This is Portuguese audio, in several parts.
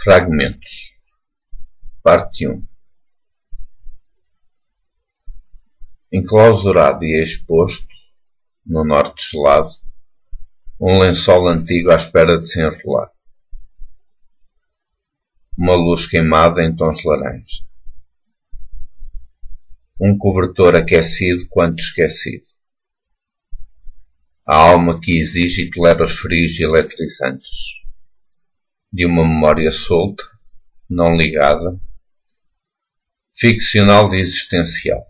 Fragmentos. Parte 1. Enclausurado e exposto, no norte gelado, um lençol antigo à espera de se enrolar. Uma luz queimada em tons laranja. Um cobertor aquecido quanto esquecido. A alma que exige e tolera os frios eletrizantes. De uma memória solta, não ligada, ficcional e existencial.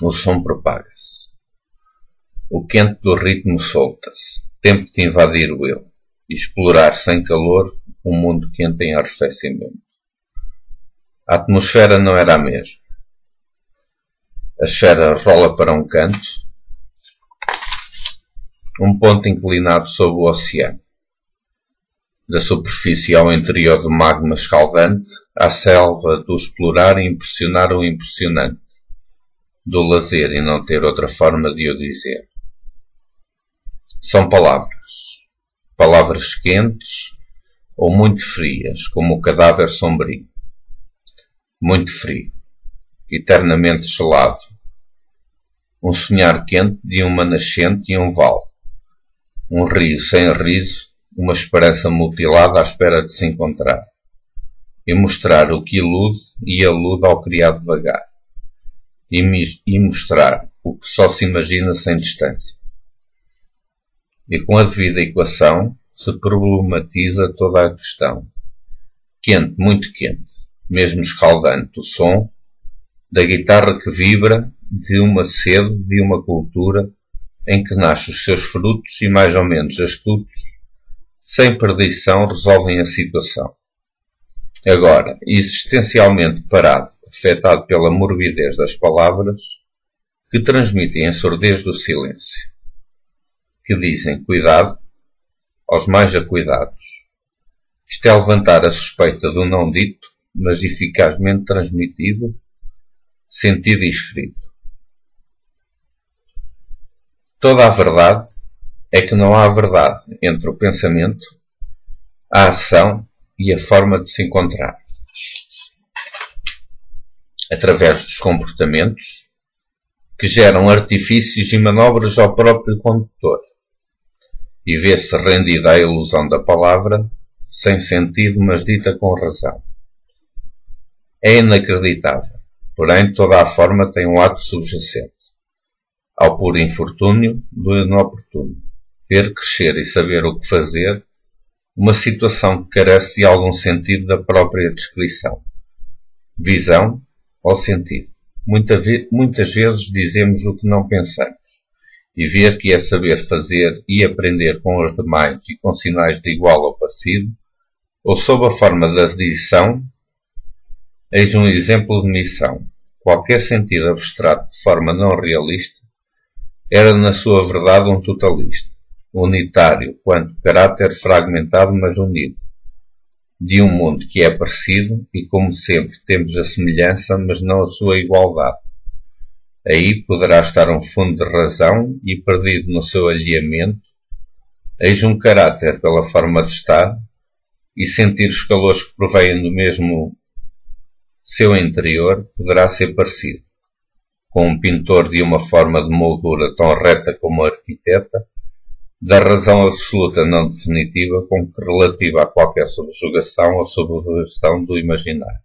O som propaga-se. O quente do ritmo solta-se. Tempo de invadir o eu e explorar sem calor um mundo quente em arrefecimento. A atmosfera não era a mesma. A esfera rola para um canto, um ponto inclinado sobre o oceano. Da superfície ao interior do magma escaldante, à selva do explorar e impressionar o impressionante, do lazer e não ter outra forma de o dizer. São palavras. Palavras quentes ou muito frias, como o cadáver sombrio. Muito frio. Eternamente gelado. Um sonhar quente de uma nascente e um vale. Um rio sem riso, uma esperança mutilada à espera de se encontrar. E mostrar o que ilude e alude ao criado vagar. E mostrar o que só se imagina sem distância. E com a devida equação se problematiza toda a questão. Quente, muito quente, mesmo escaldante o som da guitarra que vibra de uma sede, de uma cultura em que nascem os seus frutos e mais ou menos astutos, sem perdição, resolvem a situação. Agora, existencialmente parado, afetado pela morbidez das palavras, que transmitem a surdez do silêncio, que dizem cuidado aos mais acuidados. Isto é levantar a suspeita do não dito, mas eficazmente transmitido, sentido e escrito. Toda a verdade é que não há verdade entre o pensamento, a ação e a forma de se encontrar. Através dos comportamentos que geram artifícios e manobras ao próprio condutor, e vê-se rendida à ilusão da palavra, sem sentido, mas dita com razão. É inacreditável, porém toda a forma tem um ato subjacente, ao puro infortúnio do inoportuno, ver crescer e saber o que fazer, uma situação que carece de algum sentido da própria descrição. Visão ou sentido. Muitas vezes dizemos o que não pensamos, e ver que é saber fazer e aprender com os demais e com sinais de igual ou parecido, ou sob a forma da adição, eis um exemplo de missão. Qualquer sentido abstrato de forma não realista era na sua verdade um totalista, unitário quanto caráter fragmentado mas unido, de um mundo que é parecido e como sempre temos a semelhança mas não a sua igualdade. Aí poderá estar um fundo de razão e perdido no seu alheamento, eis um caráter pela forma de estar e sentir os calores que provêm do mesmo seu interior poderá ser parecido, com um pintor de uma forma de moldura tão reta como arquiteta, da razão absoluta não definitiva com que relativa a qualquer subjugação ou subversão do imaginário.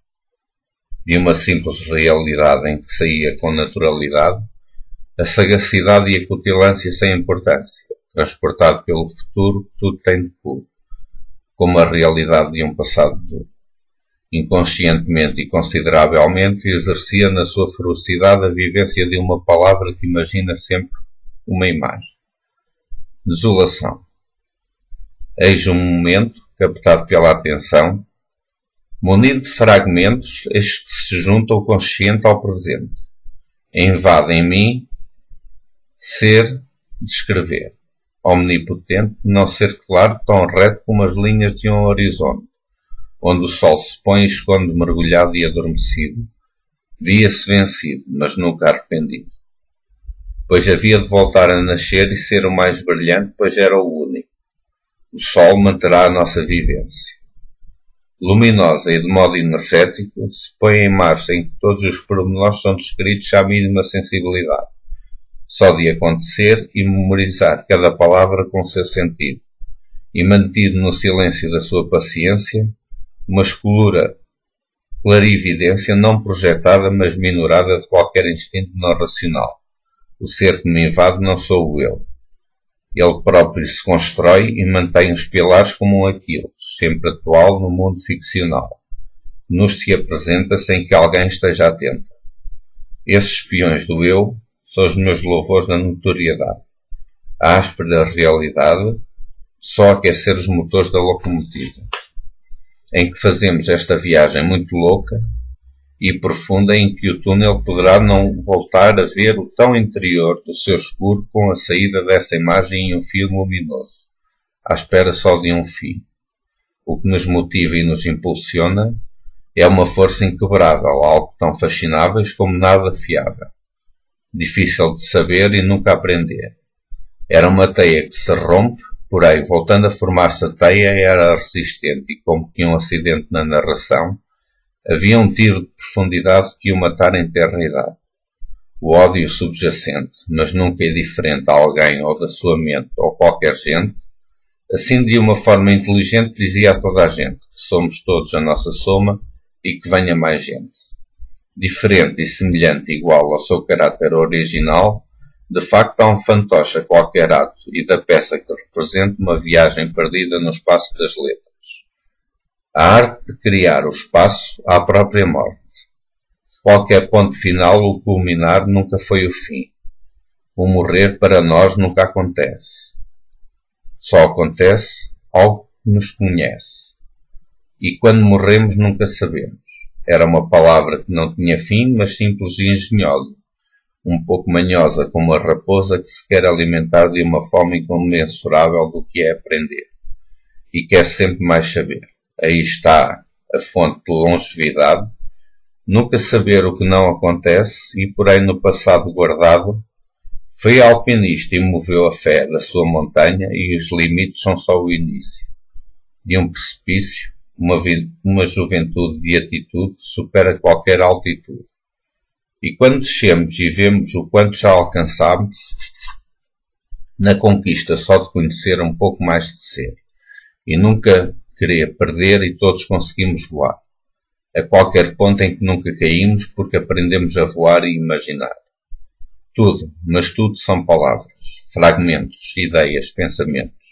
De uma simples realidade em que saía com naturalidade, a sagacidade e a cutilância sem importância, transportado pelo futuro que tudo tem de puro, como a realidade de um passado duro. Inconscientemente e consideravelmente exercia na sua ferocidade a vivência de uma palavra que imagina sempre uma imagem. Desolação. Eis um momento, captado pela atenção, munido de fragmentos, eis que se junta o consciente ao presente. Invade em mim ser descrever. Omnipotente, não ser claro, tão reto como as linhas de um horizonte, onde o sol se põe e esconde mergulhado e adormecido, via-se vencido, mas nunca arrependido. Pois havia de voltar a nascer e ser o mais brilhante, pois era o único. O Sol manterá a nossa vivência. Luminosa e de modo energético, se põe em marcha em que todos os pormenores são descritos à mínima sensibilidade, só de acontecer e memorizar cada palavra com seu sentido, e mantido no silêncio da sua paciência, uma escolura clarividência não projetada, mas minorada de qualquer instinto não racional. O ser que me invade não sou eu. Ele próprio se constrói e mantém os pilares como um Aquiles, sempre atual no mundo ficcional. Nos se apresenta sem que alguém esteja atento. Esses espiões do eu são os meus louvores da notoriedade. A áspera realidade só aquecer os motores da locomotiva, em que fazemos esta viagem muito louca e profunda em que o túnel poderá não voltar a ver o tão interior do seu escuro com a saída dessa imagem em um fio luminoso, à espera só de um fio. O que nos motiva e nos impulsiona é uma força inquebrável, algo tão fascináveis como nada fiável, difícil de saber e nunca aprender. Era uma teia que se rompe, porém, voltando a formar-se a teia, era resistente e, como que um acidente na narração, havia um tiro de profundidade que o matara em terra idade. O ódio subjacente, mas nunca é diferente a alguém ou da sua mente ou qualquer gente, assim de uma forma inteligente dizia a toda a gente que somos todos a nossa soma e que venha mais gente. Diferente e semelhante igual ao seu caráter original, de facto há um fantoche a qualquer ato e da peça que representa uma viagem perdida no espaço das letras. A arte de criar o espaço à própria morte. De qualquer ponto final, o culminar nunca foi o fim. O morrer para nós nunca acontece. Só acontece algo que nos conhece. E quando morremos nunca sabemos. Era uma palavra que não tinha fim, mas simples e engenhosa. Um pouco manhosa como a raposa que se quer alimentar de uma fome incomensurável do que é aprender. E quer sempre mais saber. Aí está a fonte de longevidade, nunca saber o que não acontece e, porém, no passado guardado, foi alpinista e moveu a fé da sua montanha e os limites são só o início. De um precipício, uma juventude de atitude supera qualquer altitude. E quando descemos e vemos o quanto já alcançamos, na conquista só de conhecer um pouco mais de ser, e nunca querer perder e todos conseguimos voar, a qualquer ponto em que nunca caímos porque aprendemos a voar e imaginar. Tudo, mas tudo são palavras, fragmentos, ideias, pensamentos.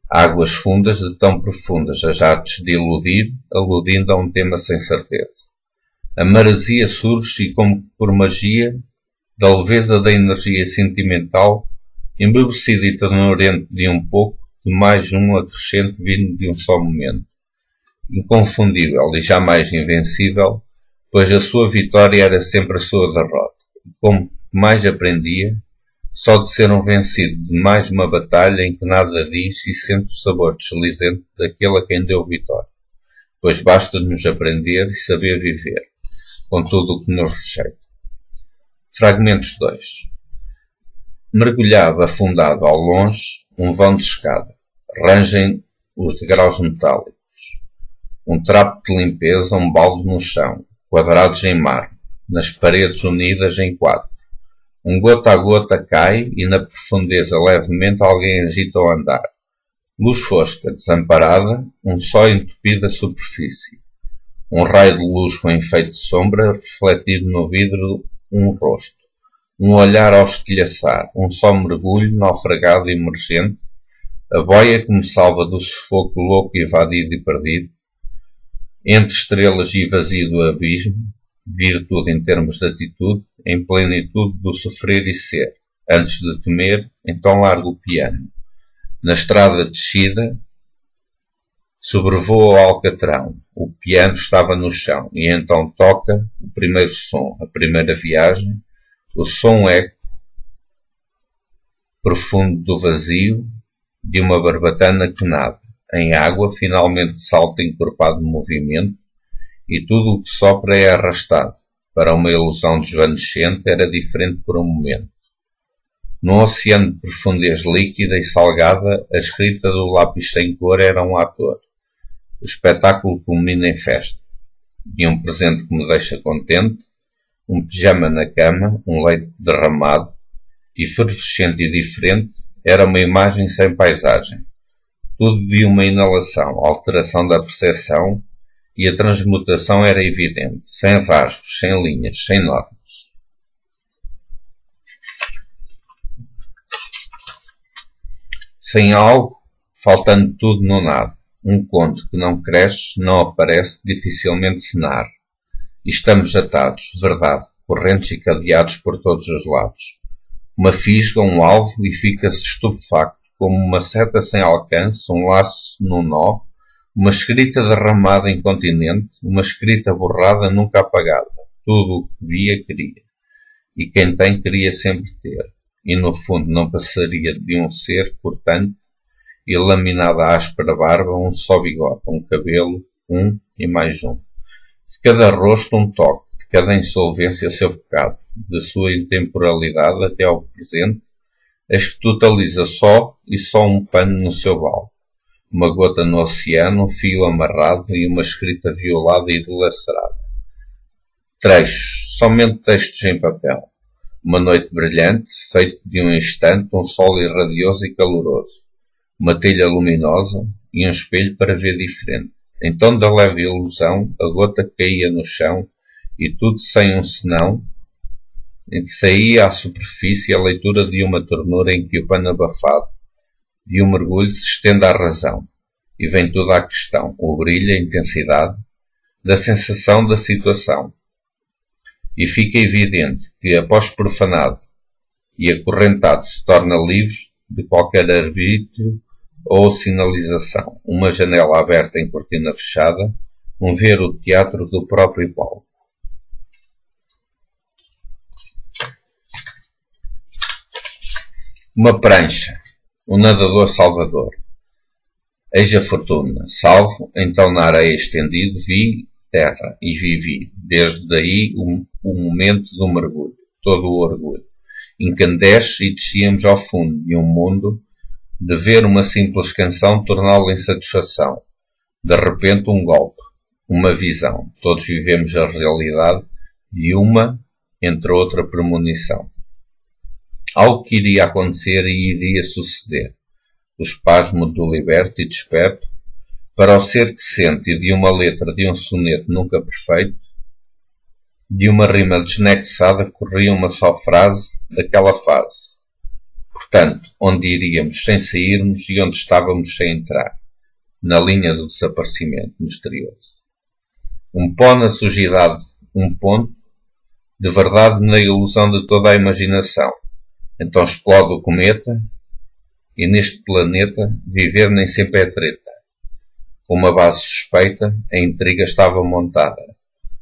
Águas fundas de tão profundas a jatos de iludir, aludindo a um tema sem certeza. A maresia surge e, como por magia, da leveza da energia sentimental, embebecida e ternurente de um pouco, de mais um acrescente vindo de um só momento. Inconfundível e jamais invencível, pois a sua vitória era sempre a sua derrota. E como mais aprendia, só de ser um vencido de mais uma batalha em que nada diz e sente o sabor deslizente daquele a quem deu vitória. Pois basta-nos aprender e saber viver, com tudo o que nos rejeita. Fragmentos 2. Mergulhava afundado ao longe um vão de escada. Rangem os degraus metálicos. Um trapo de limpeza, um balde no chão, quadrados em mármore, nas paredes unidas em quatro. Um gota a gota cai e na profundeza levemente alguém agita o andar. Luz fosca, desamparada, um só entupida superfície. Um raio de luz com efeito de sombra, refletido no vidro, um rosto. Um olhar ao estilhaçar, um só mergulho, naufragado e emergente, a boia que me salva do sufoco louco, evadido e perdido, entre estrelas e vazio do abismo, virtude em termos de atitude, em plenitude do sofrer e ser. Antes de temer, então largo o piano. Na estrada descida, sobrevoa o alcatrão. O piano estava no chão, e então toca o primeiro som, a primeira viagem, o som eco profundo do vazio, de uma barbatana que nada, em água, finalmente salta encorpado no movimento, e tudo o que sopra é arrastado. Para uma ilusão desvanecente era diferente por um momento. Num oceano de profundez líquida e salgada, a escrita do lápis sem cor era um ator. O espetáculo culmina em festa. E um presente que me deixa contente, um pijama na cama, um leite derramado, efervescente e diferente, era uma imagem sem paisagem. Tudo de uma inalação, alteração da percepção, e a transmutação era evidente, sem rasgos, sem linhas, sem normas. Sem algo, faltando tudo no nada. Um conto que não cresce, não aparece, dificilmente se narra. E estamos atados, verdade, correntes e cadeados por todos os lados. Uma fisga, um alvo, e fica-se estupefacto, como uma seta sem alcance, um laço num nó, uma escrita derramada em continente, uma escrita borrada nunca apagada. Tudo o que via queria. E quem tem queria sempre ter. E no fundo não passaria de um ser cortante e laminada à áspera barba, um só bigode, um cabelo, um e mais um. De cada rosto um toque, de cada insolvência seu pecado, da sua intemporalidade até ao presente, eis que totaliza só e só um pano no seu balde, uma gota no oceano, um fio amarrado e uma escrita violada e dilacerada. Trechos, somente textos em papel. Uma noite brilhante, feito de um instante, um sol irradioso e caloroso. Uma telha luminosa e um espelho para ver diferente. Então, da leve ilusão, a gota caía no chão e tudo sem um senão, saía à superfície a leitura de uma ternura em que o pano abafado de um mergulho se estende à razão. E vem toda a questão, o brilho, a intensidade da sensação da situação. E fica evidente que, após profanado e acorrentado, se torna livre de qualquer arbítrio ou sinalização, uma janela aberta em cortina fechada, um ver o teatro do próprio palco. Uma prancha, um nadador salvador. Eis a fortuna, salvo, então na areia estendido, vi terra e vivi, desde daí o momento do mergulho, todo o orgulho. Incandesce e descíamos ao fundo de um mundo, de ver uma simples canção torná-lo em satisfação. De repente um golpe, uma visão, todos vivemos a realidade de uma, entre outra, premonição. Algo que iria acontecer e iria suceder. O espasmo do liberto e desperto, para o ser que sente e de uma letra de um soneto nunca perfeito, de uma rima desnexada corria uma só frase daquela fase. Portanto, onde iríamos sem sairmos e onde estávamos sem entrar, na linha do desaparecimento misterioso. Um pó na sujidade, um ponto, de verdade na ilusão de toda a imaginação. Então explode o cometa, e neste planeta viver nem sempre é treta. Com uma base suspeita, a intriga estava montada.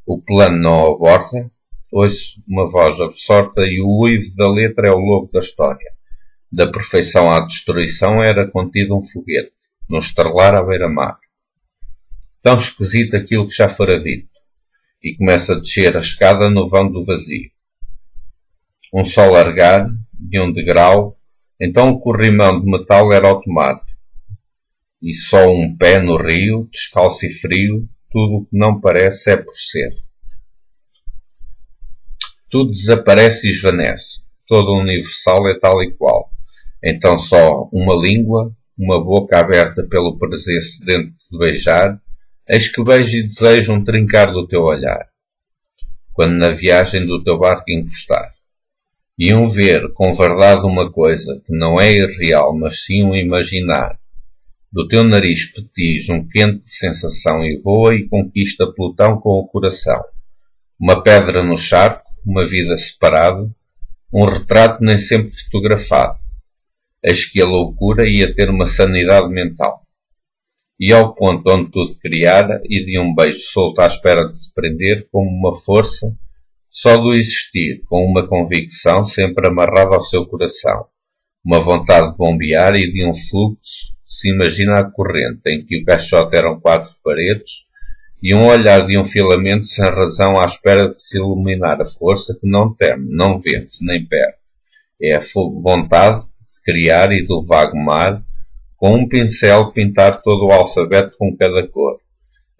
O plano não aborta, ouço uma voz absorta e o uivo da letra é o lobo da história. Da perfeição à destruição era contido um foguete, num estrelar à beira-mar. Tão esquisito aquilo que já fora dito, e começa a descer a escada no vão do vazio. Um só largar, de um degrau, então o corrimão de metal era automático, e só um pé no rio, descalço e frio, tudo o que não parece é por ser. Tudo desaparece e esvanece, todo o universal é tal e qual. Então só uma língua, uma boca aberta pelo prazer sedento de beijar, eis que beijo e desejo um trincar do teu olhar, quando na viagem do teu barco encostar. E um ver com verdade uma coisa que não é irreal, mas sim um imaginar. Do teu nariz petis um quente de sensação e voa e conquista Plutão com o coração. Uma pedra no charco, uma vida separada, um retrato nem sempre fotografado. Eis que a loucura ia ter uma sanidade mental. E ao ponto onde tudo criara, e de um beijo solto à espera de se prender, como uma força, só do existir, com uma convicção sempre amarrada ao seu coração, uma vontade de bombear e de um fluxo, se imagina a corrente, em que o caixote eram 4 paredes, e um olhar de um filamento sem razão à espera de se iluminar a força que não teme, não vence, nem perde, É a vontade de criar e do vago mar, com um pincel pintar todo o alfabeto com cada cor.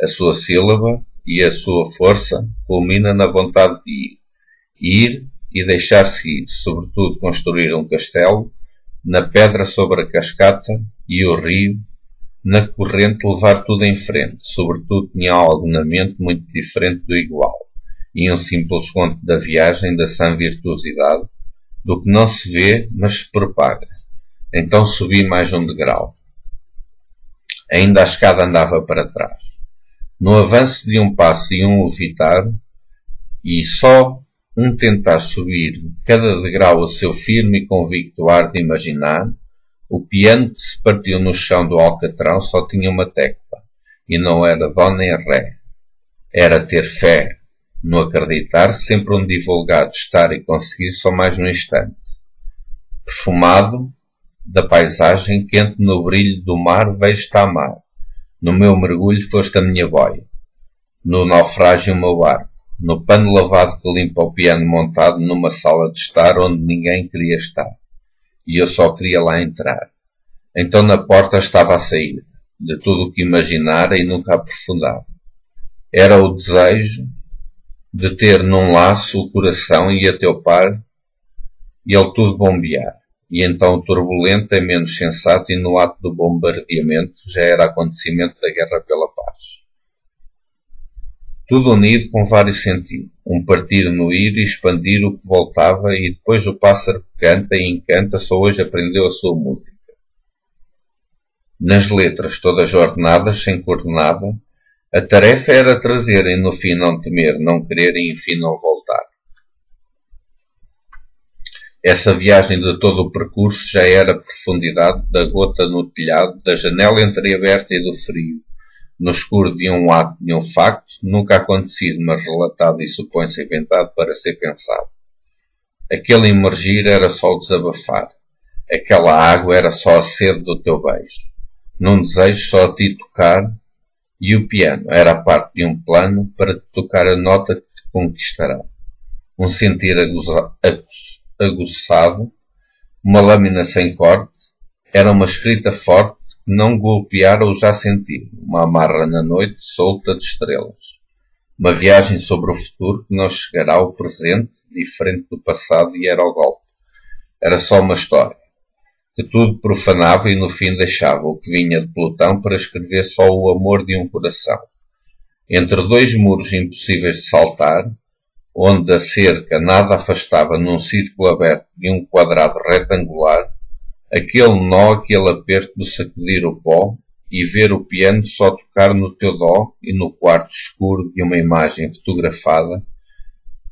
A sua sílaba e a sua força culmina na vontade de ir e deixar-se ir, sobretudo construir um castelo, na pedra sobre a cascata e o rio, na corrente levar tudo em frente, sobretudo tinha algo na mente muito diferente do igual, e um simples conto da viagem da sã virtuosidade, do que não se vê, mas se propaga. Então subi mais um degrau. Ainda a escada andava para trás. No avanço de um passo e um levitar, e só um tentar subir cada degrau o seu firme e convicto ar de imaginar, o piano que se partiu no chão do alcatrão só tinha uma tecla, e não era dó nem ré. Era ter fé, no acreditar, sempre um divulgado estar e conseguir só mais um instante. Perfumado da paisagem, quente no brilho do mar, vejo-te a amar. No meu mergulho foste a minha boia, no naufrágio o meu barco, no pano lavado que limpa o piano montado numa sala de estar onde ninguém queria estar. E eu só queria lá entrar. Então na porta estava a sair, de tudo o que imaginara e nunca aprofundava. Era o desejo de ter num laço o coração e a teu par, e ele tudo bombear. E então o turbulento é menos sensato e no ato do bombardeamento já era acontecimento da guerra pela paz. Tudo unido com vários sentidos, um partir no ir e expandir o que voltava, e depois o pássaro que canta e encanta só hoje aprendeu a sua música. Nas letras todas ordenadas, sem coordenada, a tarefa era trazerem no fim não temer, não querer e enfim não voltar. Essa viagem de todo o percurso já era a profundidade da gota no telhado, da janela entreaberta e do frio, no escuro de um ato, de um facto, nunca acontecido, mas relatado e supõe-se inventado para ser pensado. Aquele emergir era só o desabafar. Aquela água era só a sede do teu beijo. Num desejo só a ti tocar, e o piano era a parte de um plano para te tocar a nota que te conquistará. Um sentir aguçado, uma lâmina sem corte, era uma escrita forte que não golpeara o já sentido, uma amarra na noite solta de estrelas. Uma viagem sobre o futuro que não chegará ao presente, diferente do passado, e era o golpe. Era só uma história, que tudo profanava e no fim deixava o que vinha de pelotão para escrever só o amor de um coração. Entre dois muros impossíveis de saltar, onde a cerca nada afastava num círculo aberto de um quadrado retangular, aquele nó, aquele aperto de sacudir o pó e ver o piano só tocar no teu dó e no quarto escuro de uma imagem fotografada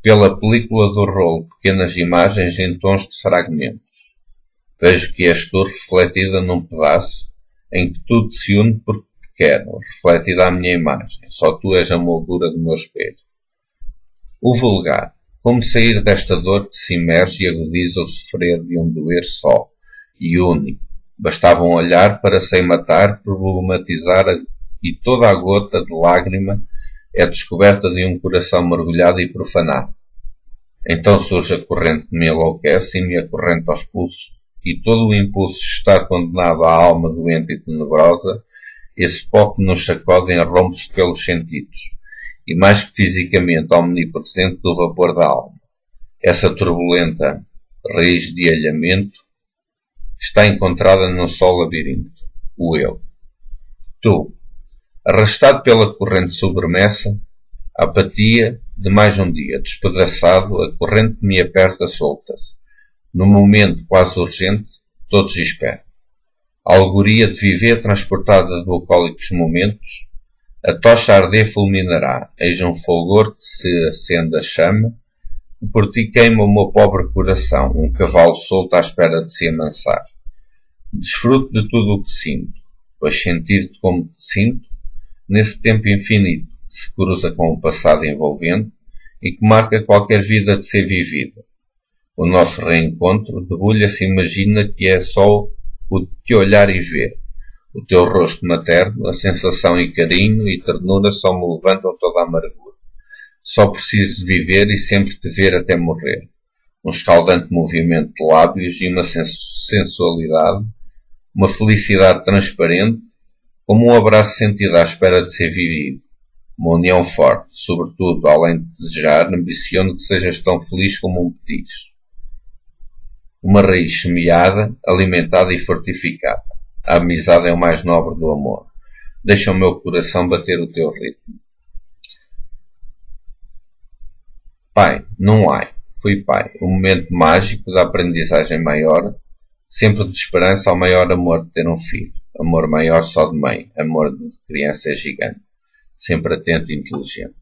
pela película do rolo, pequenas imagens em tons de fragmentos. Vejo que és tu refletida num pedaço em que tudo se une porque te quero, refletida à minha imagem. Só tu és a moldura do meu espelho. O vulgar. Como sair desta dor que se imerge e agudiza o sofrer de um doer só e único. Bastava um olhar para, sem matar, problematizar e toda a gota de lágrima é descoberta de um coração mergulhado e profanado. Então surge a corrente que me enlouquece e me acorrenta aos pulsos, e todo o impulso de estar condenado à alma doente e tenebrosa, esse pó que nos sacode rompe-se pelos sentidos, e mais que fisicamente omnipresente do vapor da alma. Essa turbulenta raiz de alhamento está encontrada num só labirinto, o eu. Tu, arrastado pela corrente submersa, a apatia de mais um dia, despedaçado, a corrente me aperta solta-se. No momento quase urgente, todos esperam. A alegoria de viver transportada de bucólicos momentos, a tocha a arder fulminará, eis um fulgor que se acende a chama, que por ti queima o meu pobre coração, um cavalo solto à espera de se amansar. Desfruto de tudo o que sinto, pois sentir-te como te sinto, nesse tempo infinito que se cruza com o passado envolvente e que marca qualquer vida de ser vivida. O nosso reencontro debulha-se imagina que é só o de te olhar e ver. O teu rosto materno, a sensação e carinho e ternura só me levantam toda a amargura. Só preciso de viver e sempre te ver até morrer. um escaldante movimento de lábios e uma sensualidade, uma felicidade transparente, como um abraço sentido à espera de ser vivido. Uma união forte, sobretudo, além de desejar, ambiciono que sejas tão feliz como um petis. Uma raiz semeada, alimentada e fortificada. A amizade é o mais nobre do amor. Deixa o meu coração bater o teu ritmo. Pai, não há. Fui pai. Um momento mágico da aprendizagem maior, sempre de esperança ao maior amor de ter um filho. Amor maior só de mãe. Amor de criança é gigante. Sempre atento e inteligente.